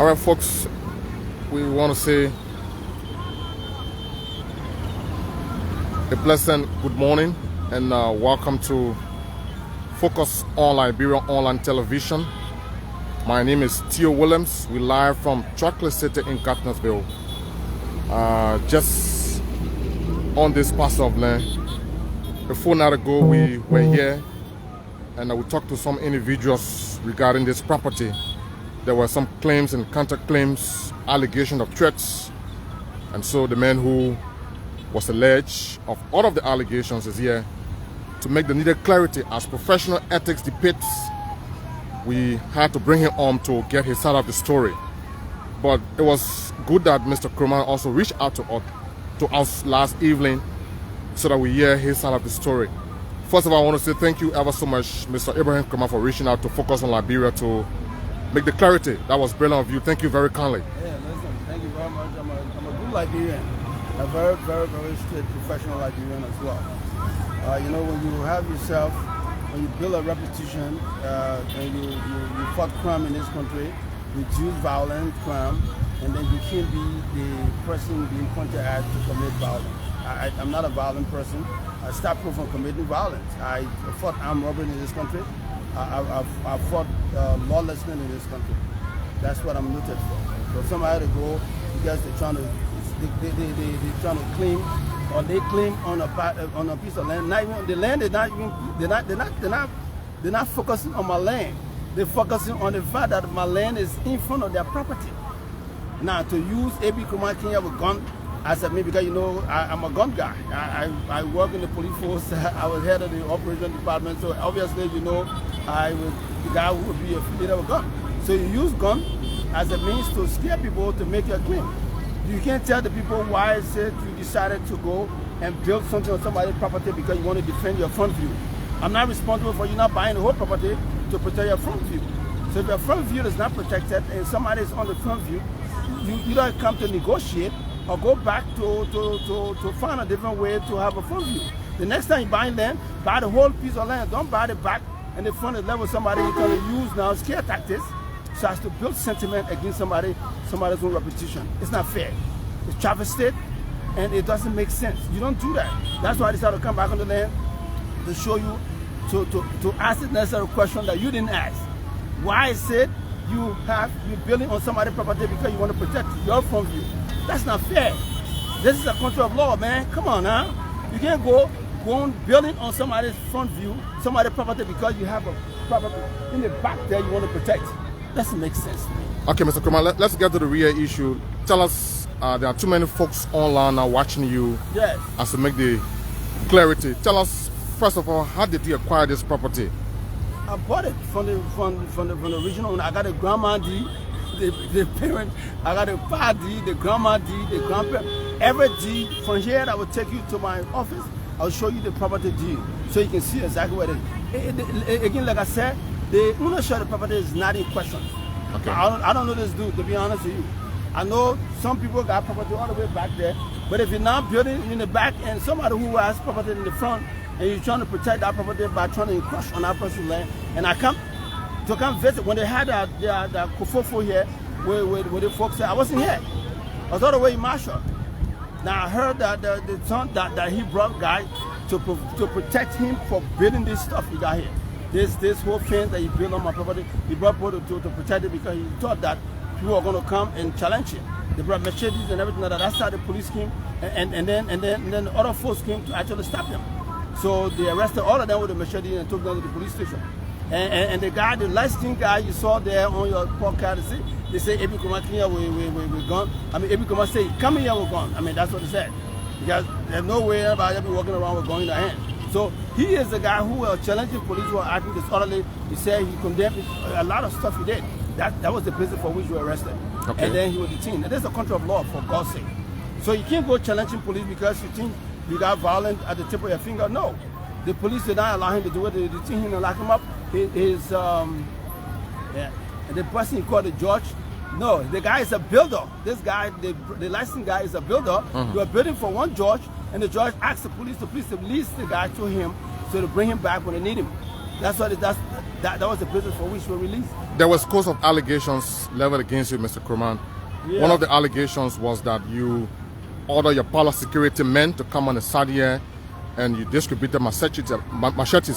All right, folks, we want to say a pleasant good morning and welcome to Focus on Liberia online television. My name is Theo Williams. We live from Chocolate City in Catonsville. Just on this parcel of land. A fortnight ago, we were here and we talked to some individuals regarding this property. There were some claims and counterclaims, allegations of threats, and so the man who was alleged of all of the allegations is here to make the needed clarity. As professional ethics depicts, we had to bring him on to get his side of the story. But it was good that Mr. Kromah also reached out to us last evening so that we hear his side of the story. First of all, I want to say thank you ever so much, Mr. Abraham Kromah, for reaching out to Focus on Liberia to make the clarity. That was brilliant of you. Thank you very kindly. Yeah, listen, thank you very much. I'm a good Liberian, a very, very, very straight professional Liberian as well. You know, when you have yourself, when you build a reputation, and you fought crime in this country, reduce violent crime, and then you can't be the person being pointed at to commit violence. I'm not a violent person. I stopped from committing violence. I fought armed robbery in this country. I fought lawlessness in this country. That's what I'm noted for. So somebody to go, you guys they're trying to claim, or they claim on a piece of land. Not even the land. They're not focusing on my land. They're focusing on the fact that my land is in front of their property. Now to use A.B. Kromah Kenya with gun, I said me because you know I'm a gun guy. I work in the police force. I was head of the operation department, so obviously you know I was the guy who would be affiliated with a gun. So you use gun as a means to scare people to make your claim. You can't tell the people why I said you decided to go and build something on somebody's property because you want to defend your front view. I'm not responsible for you not buying the whole property to protect your front view. So if your front view is not protected and somebody is on the front view, you don't come to negotiate or go back to find a different way to have a front view. The next time you buy land, buy the whole piece of land. Don't buy the back and the front is level. Somebody you're going to use now scare tactics so as to build sentiment against somebody's own reputation. It's not fair. It's travesty and it doesn't make sense. You don't do that. That's why I decided to come back on the land to show you, to ask the necessary question that you didn't ask. Why I said you're building on somebody's property because you want to protect your front view. That's not fair. This is a country of law, man. Come on now. You can't go on building on somebody's front view, somebody's property because you have a property in the back there you want to protect. Doesn't make sense to me. Okay, Mr. Kromah, let's get to the real issue. Tell us, there are too many folks online now watching you. Yes. As to make the clarity. Tell us, first of all, how did you acquire this property? I bought it from the regional owner. I got a grandma deed, the parent. I got a pa deed, the grandma deed, the grandparent. Every deed from here, I will take you to my office. I'll show you the property deed so you can see exactly what it is. Again, like I said, the ownership of the property is not in question. Okay. I don't know this dude, to be honest with you. I know some people got property all the way back there, but if you're not building in the back and somebody who has property in the front, and you're trying to protect that property by trying to encroach on that person's land. And I come visit when they had that kofofo here, where the folks said I wasn't here. I was all the way in Marshall. Now I heard that the son that he brought guy to protect him for building this stuff he got here. This whole fence that he built on my property, he brought people to protect it because he thought that people were going to come and challenge him. They brought machetes and everything like that. That's how the police came, and then other folks came to actually stop him. So they arrested all of them with a machete and took them to the police station. And the guy, the light-skinned guy you saw there on your podcast, they say A.B. Kromah Kenya with gun. I mean, A.B. Kromah say, come here with gun. I mean, that's what they said. Because there's no way anybody be walking around with gun in their hand. So he is the guy who was challenging police who were acting disorderly. He said he condemned a lot of stuff he did. That was the basis for which we were arrested. Okay. And then he was detained. And there's a country of law, for God's sake. So you can't go challenging police because you think you got violence at the tip of your finger. No. The police did not allow him to do it. They detained him and lock him up. And the person he called the judge, no, the guy is a builder. This guy, the licensed guy is a builder. Mm-hmm. You are building for one judge, and the judge asked the police to release the guy to him so to bring him back when they need him. That's that was the basis for which we were released. There was scores of allegations leveled against you, Mr. Kromah. Yeah. One of the allegations was that you ordered your palace security men to come on the side here, and you distributed machetes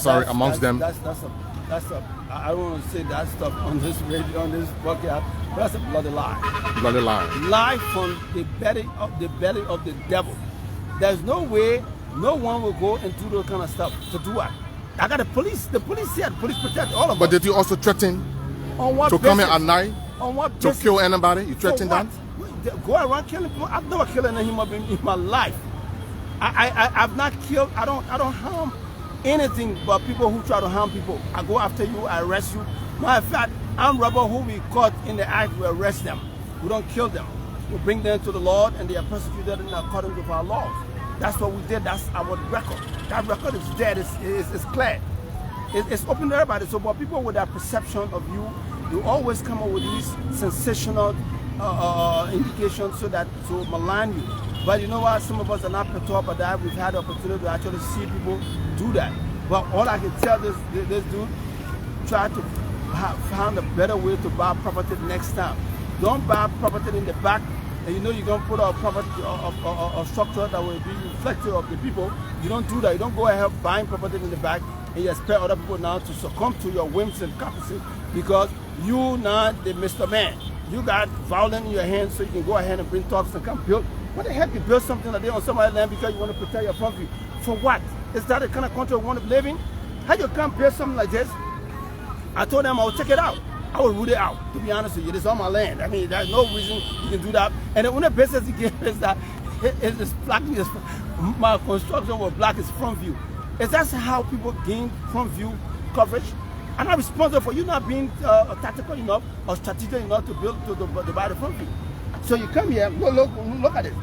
amongst them. I don't want to say that stuff on this radio, on this podcast. That's a bloody lie. Bloody lie. Lie from the belly of the devil. There's no way no one will go and do those kind of stuff. To do what? I got the police. The police here. The police protect all of us. But did you also threaten on what to basis? come here at night? On what to basis? kill anybody? You threatened that? Go around killing people. I've never killed any human being in my life. I've not killed. I don't harm anything but people who try to harm people. I go after you. I arrest you. Matter of fact, armed robber who we caught in the act, we arrest them. We don't kill them. We bring them to the Lord, and they are persecuted in accordance with our laws. That's what we did. That's our record. That record is dead. It's clear. It's open to everybody. So, but people with that perception of you always come up with these sensational indications to malign you. But you know what? Some of us are not perturbed by that. We've had the opportunity to actually see people do that. But all I can tell this dude, try to find a better way to buy property next time. Don't buy property in the back, and you know you're gonna put a property a structure that will be reflective of the people. You don't do that. You don't go ahead buying property in the back and you expect other people now to succumb to your whims and caprices because you not the Mr. Man. You got violence in your hands, so you can go ahead and bring talks and come build. What the heck you build something like that on somebody's land because you want to protect your front view? For what? Is that the kind of country we want to live in? How you come build something like this? I told them I would check it out. I would root it out, to be honest with you. It's on my land. I mean, there's no reason you can do that. And the only business you get is that it's black. My construction was black is front view. Is that how people gain front view coverage? I'm not responsible for you not being tactical enough or strategic enough to build to buy the front view. So you come here, look at it.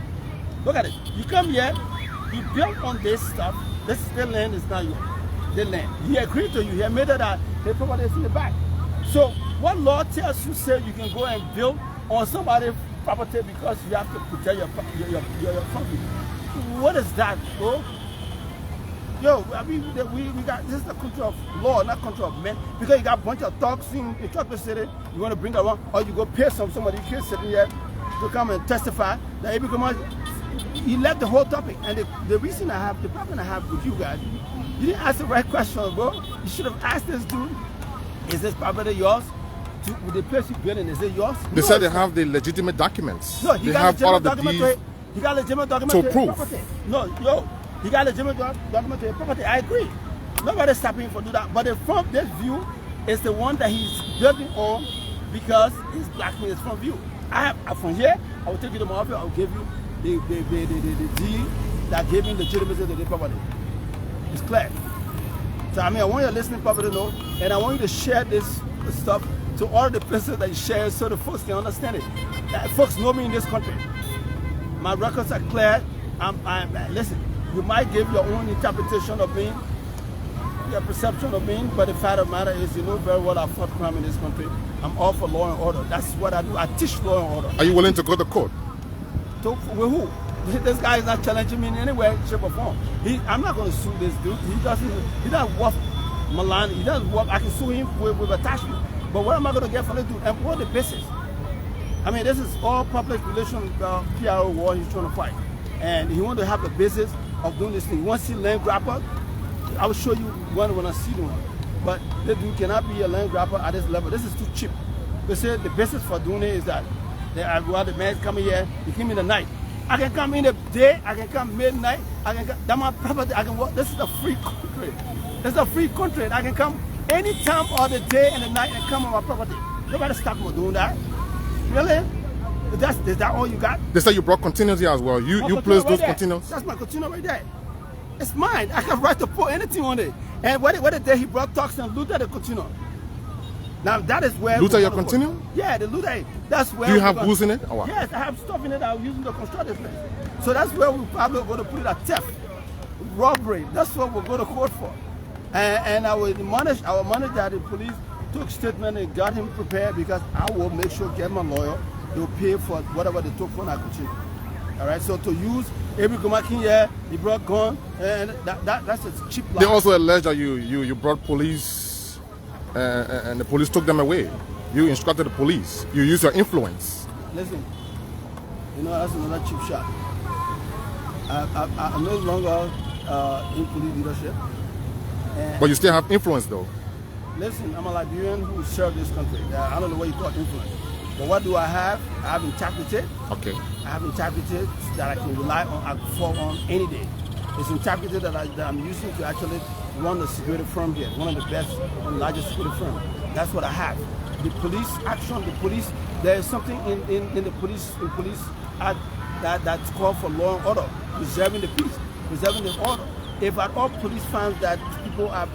Look at it. You come here, you build on this stuff. This land is not yours. The land. He agreed to you. He admitted that the property is in the back. So what law tells you say you can go and build on somebody's property because you have to protect your property? What is that, bro? Yo, I mean, we got, this is the country of law, not country of men. Because you got a bunch of thugs in chocolate city, you want to bring around, or you go pay somebody here sitting here to come and testify that Abi Kromah, he left the whole topic. And the reason the problem I have with you guys, you didn't ask the right question, bro. You should have asked this dude, is this property yours? With the place you're building, is it yours? They said they have the legitimate documents. No, he got legitimate document. He got legitimate document to prove. Property. No, yo, he got legitimate document to your property. I agree. Nobody's stopping him from doing that. But the front this view is the one that he's building on because he's blocking his front view. From here, I will take you to my office. I will give you the deed that gave him legitimacy to the property. It's clear. So I mean, I want your listening public to know, and I want you to share this stuff to all the places that you share so the folks can understand it. Folks know me in this country. My records are clear. Listen, you might give your own interpretation of me, your perception of me, but the fact of the matter is you know very well I fought crime in this country. I'm all for law and order. That's what I do. I teach law and order. Are you willing to go to court? With who? This guy is not challenging me in any way, shape, or form. I'm not going to sue this dude. He doesn't worth Milan. He doesn't work. I can sue him with attachment. But what am I going to get from this dude? And what the basis? I mean, this is all public relations PR war he's trying to fight. And he wants to have the basis of doing this thing. You want to see land grabber? I will show you one when I see one. But this dude cannot be a land grabber at this level. This is too cheap. They say the basis for doing it is that the man coming here, he came in the night. I can come in the day, I can come midnight, I can come, that's my property, I can work. This is a free country. This is a free country. I can come any time of the day and the night and come on my property. Nobody stop me doing that. Really? Is that all you got? They say you brought containers here as well. You placed those containers? That's my container right there. It's mine. I can right to put anything on it. And what the day he brought talks and looted the container. Now that is where looted your container? Yeah, the looted. That's where. Do you have booze in it? Or what? Yes, I have stuff in it I was using to construct this place. So that's where we're probably going to put it at theft, robbery. That's what we're going to court for. And our manager, the police, took statement and got him prepared because I will make sure get my lawyer. They'll pay for whatever they took from our container. All right. So to use Abi Kromah here, he brought gun, and that's a cheap lie. They also allege that you brought police and the police took them away. You instructed the police. You used your influence. Listen, you know, that's another cheap shot. I'm no longer in police leadership. But you still have influence, though. Listen, I'm a Liberian who served this country. I don't know what you call influence. But what do I have? I have integrity. Okay. I have integrity that I can rely on and fall on any day. It's integrity that I'm using to actually run the security firm here, one of the best and largest security firms. That's what I have. The police action, the police, there is something in the police act that's called for law and order, preserving the peace, preserving the order. If at all police finds that people are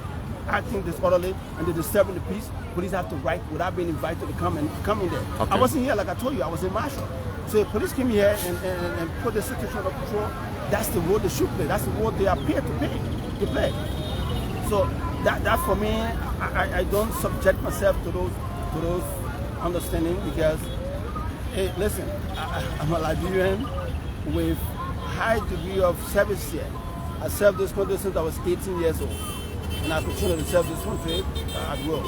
acting disorderly and they're disturbing the peace, police have to write without being invited to come in there. Okay. I wasn't here, like I told you, I was in Marshall. So if police came here and put the situation under control, that's the role they should play. That's the role they appear to play. So that for me, I don't subject myself to those understanding because, hey, listen, I'm a Liberian with high degree of service here. I served this country since I was 18 years old, and I continue to serve this country at will.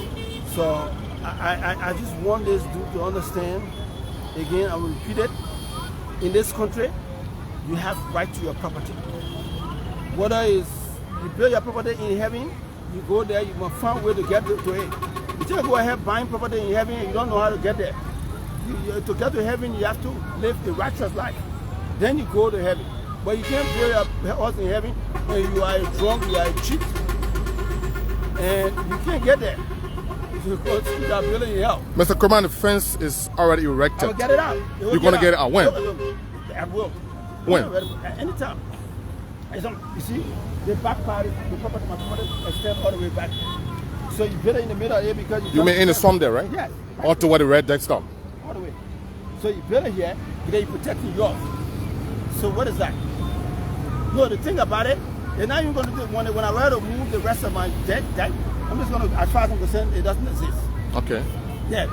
So I just want this dude to understand. Again, I will repeat it. In this country, you have right to your property. Whether it's you build your property in heaven, you go there, you must find a way to get to it. You just go ahead buying property in heaven and you don't know how to get there. To get to heaven, you have to live a righteous life. Then you go to heaven. But you can't build your house in heaven and you are a drunk, you are a cheat. And you can't get there. Because you are building in hell. Mr. Kromah, the fence is already erected. I will get it out. You're going to get it out when? I will. When? Anytime. You see, the back part, the property, my property extends all the way back. So you build it in the middle here because you mean in the swamp there, right? Yes. All to where the red deck stop. All the way. So you build it here, then you protecting yours. So what is that? No, the thing about it, and now you're going to do when I ready to move the rest of my deck, I'm just going to, as far as I'm concerned, it doesn't exist. Okay. Yeah.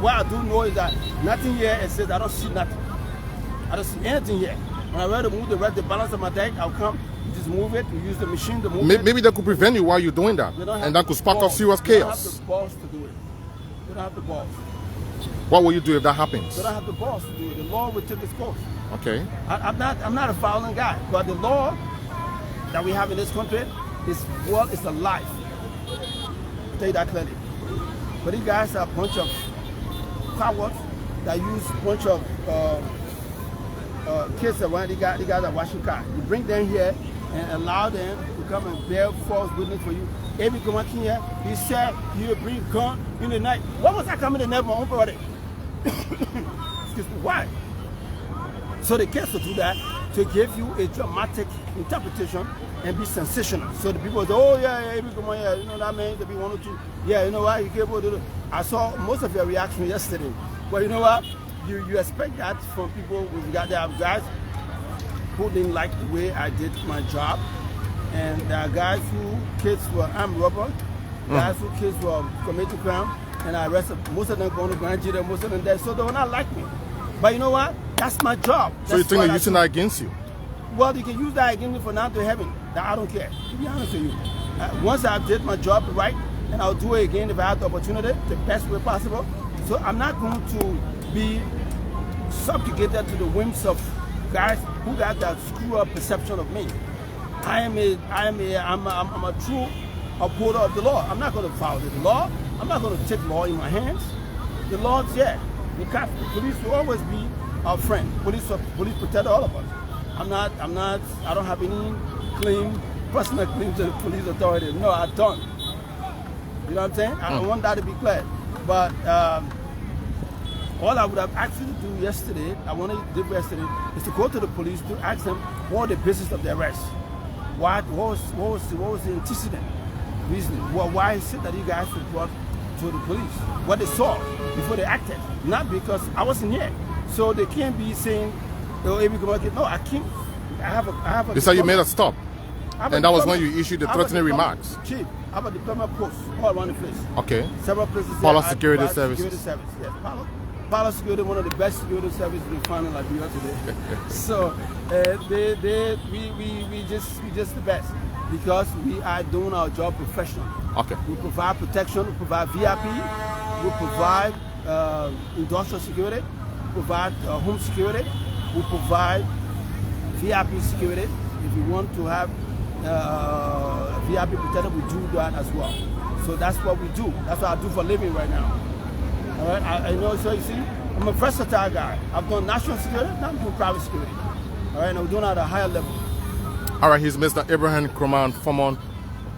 What I do know is that nothing here exists. I don't see nothing. I don't see anything here. When I ready to move the balance of my deck, I'll come, you just move it, you use the machine to move it. Maybe that could prevent you while you're doing that. And that could spark off serious chaos. They don't have the balls to do it. They don't have the balls. What will you do if that happens? They don't have the balls to do it. The law will take its course. Okay. I'm not a violent guy, but the law that we have in this country is alive. I'll tell you that clearly. But these guys are a bunch of cowards that use a bunch of kids around. These guys are washing cars. You bring them here and allow them to come and bear false witness for you. Every Kromah here, he said he will bring gun in the night. What was I coming to never my own property? Excuse me, why? So they get to do that to give you a dramatic interpretation and be sensational. So the people say, oh yeah, every Kromah here, you know that means to be 1 or 2. Yeah, you know what, you can't do. I saw most of your reaction yesterday. But you know what? You expect that from people with regard. There are guys who didn't like the way I did my job, and there are guys who kids were armed robbers, guys who kids were committing crime, and I arrested most of them going to grand jury, most of them there, so they will not like me. But you know what? That's my job. So you think they're using that against you? Well, you can use that against me for now to heaven. I don't care. To be honest with you, once I did my job right, and I'll do it again if I have the opportunity, the best way possible. So I'm not going to be subjugated to the whims of guys who got that screw up perception of me. I'm a true upholder of the law. I'm not going to violate the law. I'm not going to take law in my hands. The law's there. The police will always be our friend. Police protect all of us. I don't have any personal claim to the police authority. No, I don't. You know what I'm saying? I want that to be clear. But all I would have asked you to do yesterday, is to go to the police to ask them what the basis of the arrest. What was the antecedent reasoning? Why is it that you guys were brought to the police? What they saw before they acted. Not because I wasn't here. So they can't be saying, oh, no, I can't. I have a They said you made a stop. And that was when you issued the threatening remarks. Chief, I have a deployment post all around the place. Okay. Several places. Palo Security Services. Security Service, yes. Palo Security, one of the best security services we find in Liberia today. So we just the best because we are doing our job professionally. Okay. We provide protection, we provide VIP, we provide industrial security, we provide home security, we provide VIP security. If you want to have VIP protection, we do that as well. So that's what we do. That's what I do for a living right now. All right, I know. So you see, I'm a versatile guy. I've done national security, now I'm doing private security. All right, and I'm doing it at a higher level. All right, he's Mr. Abraham Kromah, former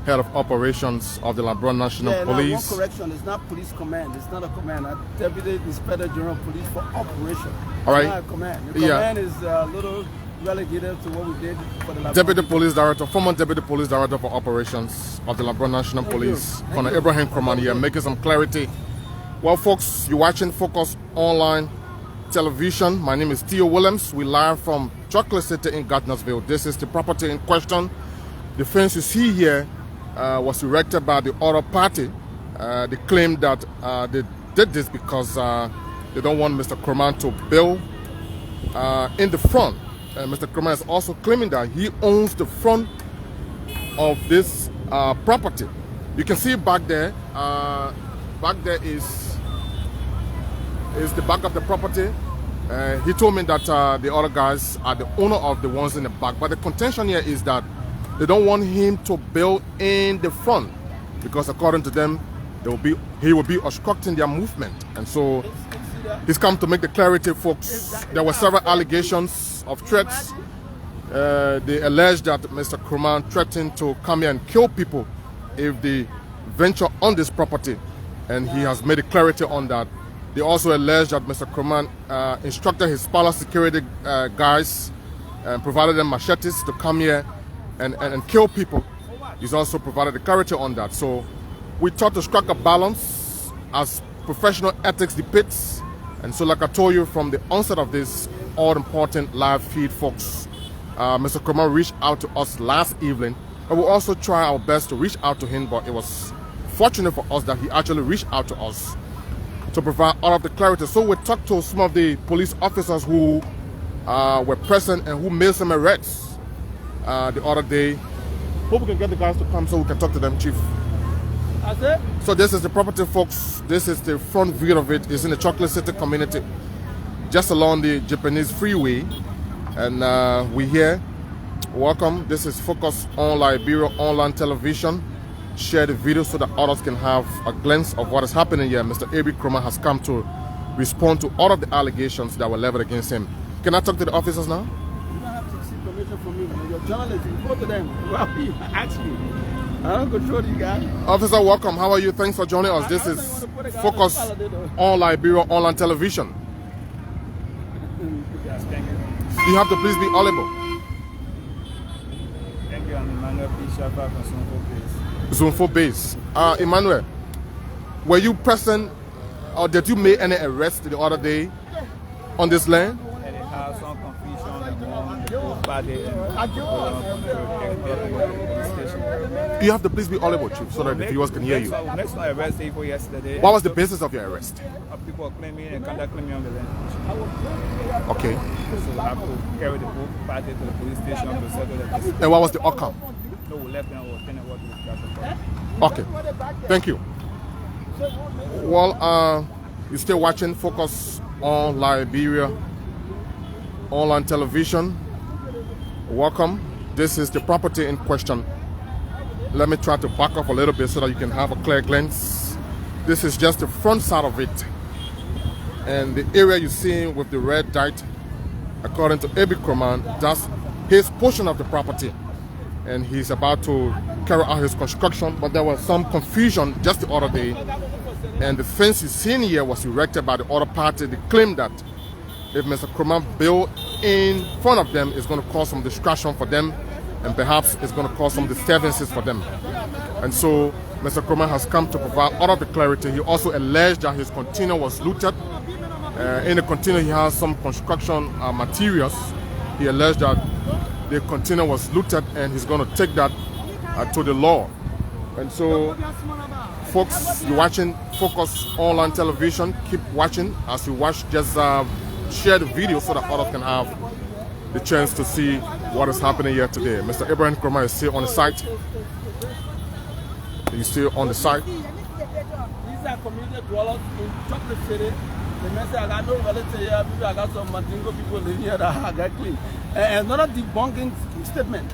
head of operations of the Liberia National Police. One correction, it's not police command. It's not a command. Deputy Inspector General of Police for operation. All right. It's not a command. The command is a little relegated to what we did for the Liberia. Deputy Police Director, former Deputy Police Director for operations of the Liberia National Police, Colonel Abraham Kromah here, making some clarity. Well, folks, you're watching Focus Online Television. My name is Theo Williams. We live from Chocolate City in Gardnersville. This is the property in question. The fence you see here was erected by the other party. They claim that they did this because they don't want Mr. Kromah to build in the front. Mr. Kromah is also claiming that he owns the front of this property. You can see back there. Back there is the back of the property. He told me that the other guys are the owner of the ones in the back. But the contention here is that they don't want him to build in the front because according to them, he will be obstructing their movement. And so he's come to make the clarity, folks. There were several allegations of threats. They alleged that Mr. Kromah threatened to come here and kill people if they venture on this property. And he has made a clarity on that. They also allege that Mr. Kromah instructed his palace security guys and provided them machetes to come here and kill people. He's also provided a clarity on that. So we thought to strike a balance as professional ethics depicts. And so like I told you from the onset of this all-important live feed, folks, Mr. Kromah reached out to us last evening. And we'll also try our best to reach out to him, but it was fortunate for us that he actually reached out to us to provide all of the clarity. So we talked to some of the police officers who were present and who made some arrests the other day. Hope we can get the guys to come so we can talk to them, Chief. That's it? So this is the property, folks. This is the front view of it. It's in the Chocolate City community, just along the Japanese freeway. And we're here. Welcome. This is Focus on Liberia Online Television. Share the video so that others can have a glimpse of what is happening here. Mr. Abraham Kromah has come to respond to all of the allegations that were leveled against him. Can I talk to the officers now? You don't have to seek permission from me. When you're journalists, you go to them. Well, ask me. I don't control you guys. Officer, welcome. How are you? Thanks for joining us. This is Focus on Liberia Online Television. You have to please be audible. Thank you. I'm Emmanuel Bishop from Zone 4 Base. Zone 4 Base. Emmanuel, were you present or did you make any arrest the other day on this land? And it has some confusion among the both parties and You have to please be audible, Chief, so that the viewers can hear you. Next one arrest people yesterday. What was the basis of your arrest? People are claiming and conduct claiming on the land. Okay. So we have to carry the both parties to the police station to settle the case. And what was the outcome? No, we left and was telling what we discussed. Okay. Thank you. Well, you're still watching Focus on Liberia Online Television. Welcome. This is the property in question. Let me try to back up a little bit so that you can have a clear glance. This is just the front side of it. And the area you see with the red dot, according to Abraham Kromah, that's his portion of the property. And he's about to carry out his construction, but there was some confusion just the other day. And the fence you see here was erected by the other party. They claim that if Mr. Kromah built in front of them, it's going to cause some distraction for them, and perhaps it's going to cause some disturbances for them. And so Mr. Kromah has come to provide all of the clarity. He also alleged that his container was looted. In the container he has some construction materials. He alleged that the container was looted and he's going to take that to the law. And so folks, you're watching Focus Online Television. Keep watching. As you watch, just share the video so that others can have the chance to see what is happening here today. Mr. Abraham Kromah is still on the site. You still on the site? These are community dwellers in Chocolate City. The message I got no relative here. People, I got some Mandingo people living here that I got clean. And another debunking statement.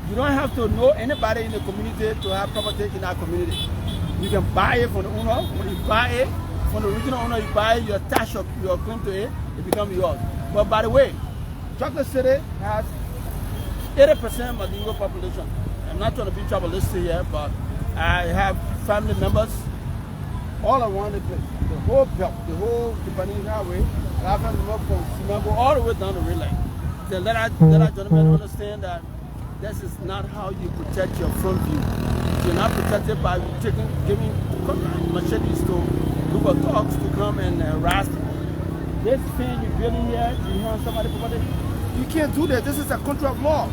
You don't have to know anybody in the community to have property in our community. You can buy it from the owner. When you buy it from the original owner, you buy it, you attach your claim to it, it becomes yours. But by the way, Chocolate City has 80% Mandingo population. I'm not trying to be tribalistic here, but I have family members all around the place. The whole belt, the whole Japanese highway. I have family members from Simango all the way down the red line. So let our gentlemen understand that this is not how you protect your front view. You're not protected by giving machetes to group of dogs to come and harass you. This thing you're building here, you hear somebody property, you can't do that. This is a country of law.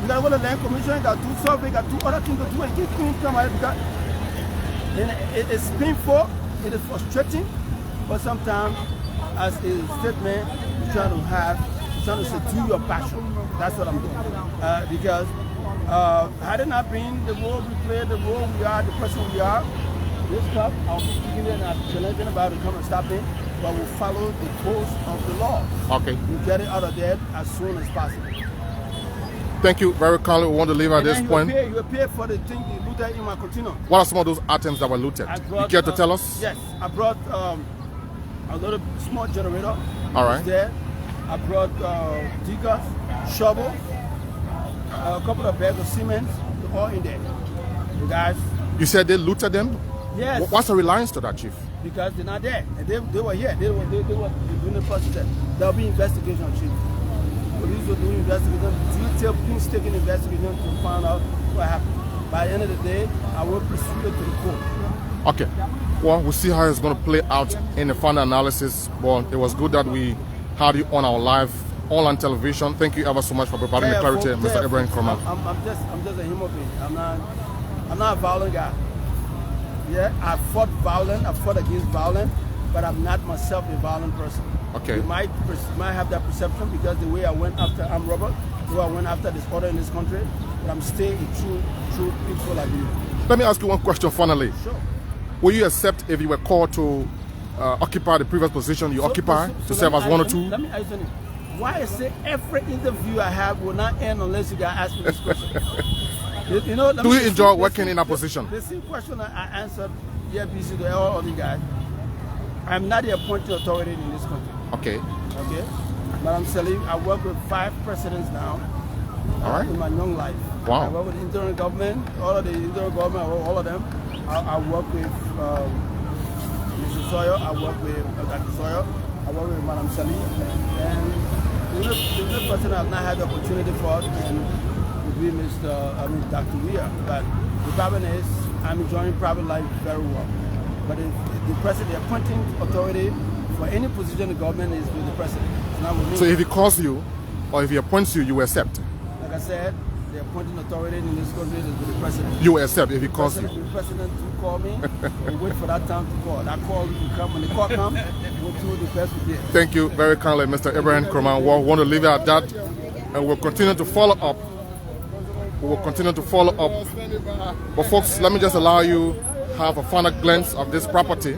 You gotta go to the land commission, you gotta do survey, you gotta do other things to do and keep clean somebody because it's painful, it is frustrating, but sometimes as a statement, you're trying to subdue your passion. That's what I'm doing. Because had it not been the role we play, the role we are, the person we are, this cup, I'll be speaking it and I'm challenging about to come and stop it, but we'll follow the course of the law. Okay. We'll get it out of there as soon as possible. Thank you very kindly. We want to leave at this point. You will pay for the thing you looted in my container. What are some of those items that were looted? You care to tell us? Yes. I brought a little small generator. All right. There. I brought digger, shovel, a couple of bags of cement, all in there. You guys. You said they looted them? Yes. What's the reliance to that, Chief? Because they're not there. And they were here. They were doing the process. There'll be investigation, Chief. Police will do investigation, detailed, painstaking investigation to find out what happened. By the end of the day, I will pursue it to the court. Okay. Well, we'll see how it's going to play out in the final analysis. But it was good that we had you on our live online television. Thank you ever so much for providing the clarity, Mr. Ibrahim Kromah. I'm just a human being. I'm not a violent guy. Yeah, I fought violence. I fought against violence, but I'm not myself a violent person. Okay. You might have that perception because the way I went after armed robber, the way I went after disorder in this country, but I'm still a true people like you. Let me ask you one question finally. Sure. Will you accept if you were called to occupy the previous position you occupy to serve as 1 or 2? Let me ask you something. Why I say every interview I have will not end unless you guys ask me this question? You know, do you enjoy working in that position? The same question I answered here, BC, to all other guys. I'm not the appointed authority in this country. Okay. Okay. But I'm telling you, I work with 5 presidents now. All right. In my young life. Wow. I work with the internal government, all of the internal government, all of them. I work with Mr. Sawyer. I work with Dr. Sawyer. I work with Madam Sally. And the only person I've not had the opportunity for would be Dr. Weir. But the problem is, I'm enjoying private life very well. But the president, the appointing authority for any position in the government is with the president. It's not with me. So if he calls you, or if he appoints you, you will accept? Like I said, the appointing authority in this country is with the president. You will accept if he calls you? The president to call me, we'll wait for that time to call. That call will come. When the call comes, we'll do the best we can. Thank you very kindly, Mr. Ibrahim Kromah. We want to leave it at that, and we'll continue to follow up. We will continue to follow up. But folks, let me just allow you have a final glance of this property.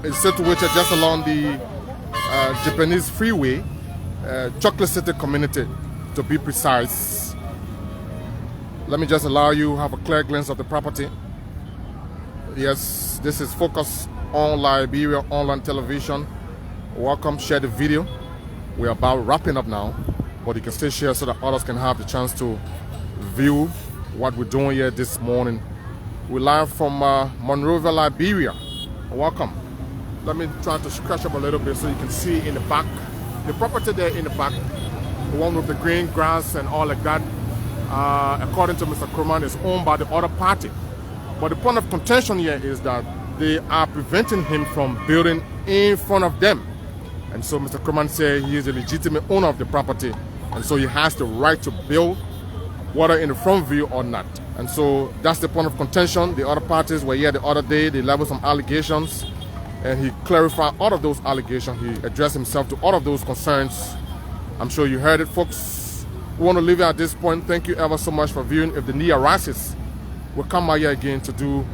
It's situated just along the Japanese freeway, Chocolate City community to be precise. Let me just allow you have a clear glance of the property. Yes, this is Focus on Liberia online television. Welcome, share the video. We're about wrapping up now, but you can still share so that others can have the chance to view what we're doing here this morning. We're live from Monrovia, Liberia. Welcome. Let me try to scratch up a little bit so you can see in the back. The property there in the back, the one with the green grass and all like that, according to Mr. Kromah, is owned by the other party. But the point of contention here is that they are preventing him from building in front of them. And so Mr. Kromah said he is a legitimate owner of the property, and so he has the right to build, whether in the front view or not. And so that's the point of contention. The other parties were here the other day. They leveled some allegations, and he clarified all of those allegations. He addressed himself to all of those concerns. I'm sure you heard it, folks. We want to leave it at this point. Thank you ever so much for viewing. If the need arises, we'll come out here again to do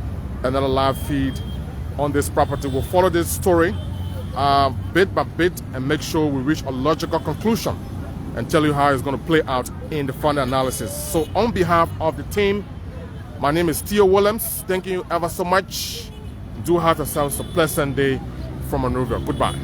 another live feed on this property. We'll follow this story bit by bit and make sure we reach a logical conclusion and tell you how it's going to play out in the final analysis. So on behalf of the team, my name is Theo Williams. Thank you ever so much. Do have yourselves a pleasant day from Monrovia. Goodbye.